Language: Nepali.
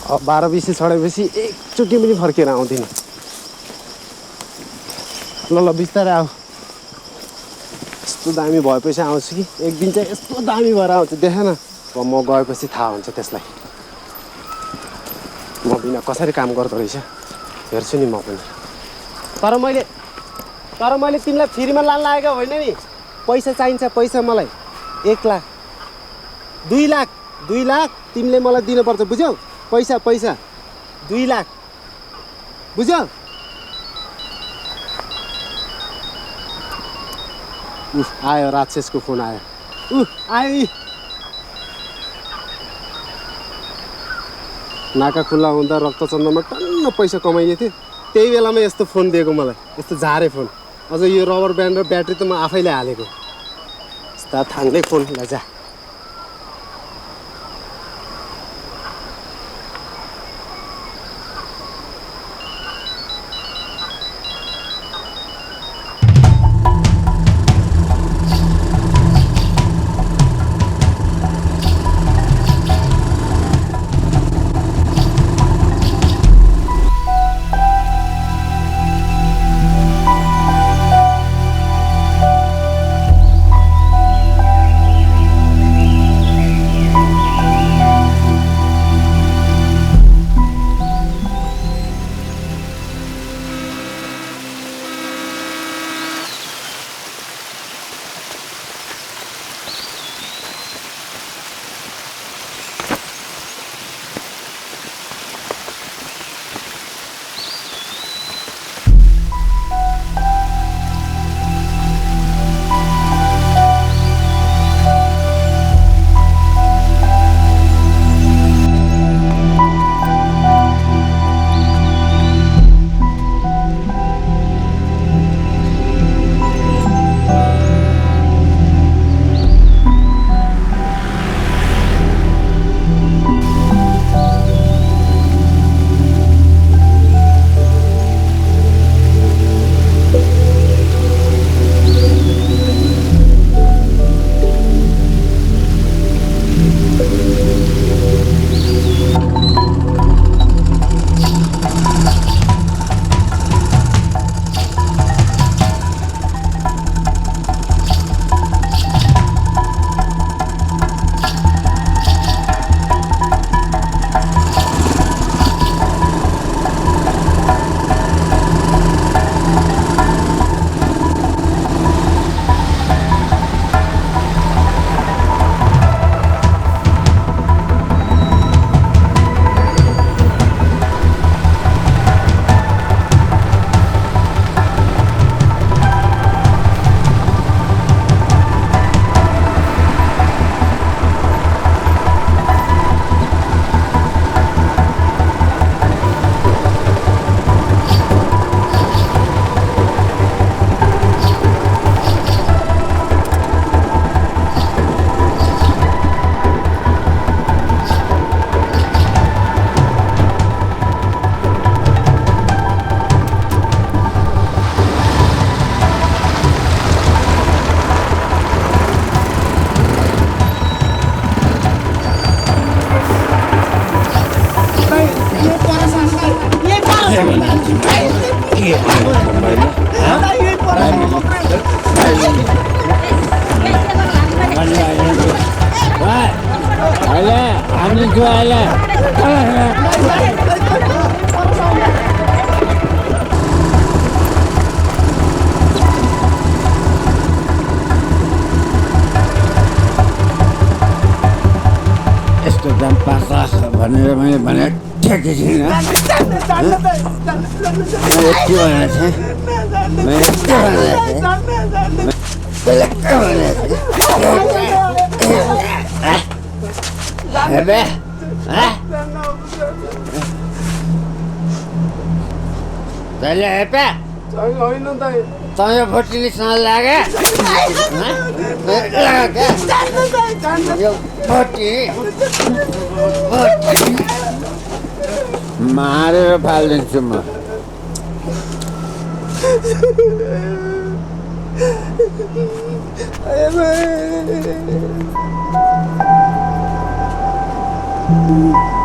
12-20 चढेपछि एकचोटि पनि फर्केर आउँदिनँ। ल ल बिस्तारै आऊ। यस्तो दामी भएपछि आउँछु कि एक दिन चाहिँ यस्तो दामी भएर आउँछ देख न। अब म गएपछि थाहा हुन्छ त्यसलाई म बिना कसरी काम गर्दो रहेछ हेर्छु नि म पनि। तर मैले तिमीलाई फ्रीमा लान लागेको होइन नि। पैसा चाहिन्छ पैसा मलाई 1 लाख 2 लाख 2 लाख तिमीले मलाई दिनुपर्छ बुझ्यौ। पैसा 2 लाख बुझ्यौ। आयो राक्षसको फोन आयो। आयो नाका खुल्ला हुँदा रक्तचन्द्रमा टन्न पैसा कमाइएको थियो। त्यही बेलामा यस्तो फोन दिएको मलाई, यस्तो झारे फोन। अझ यो रबर ब्यान्ड र ब्याट्री त म आफैले हालेको। यस्ता थाङ्दै फोन लैजा। यस्तो दाम पार्छ भनेर मैले भने ठेकेको छैन। तैँले हेपे तँ भोटिनीसँग लागे मारेर फालिदिन्छु म। Bye.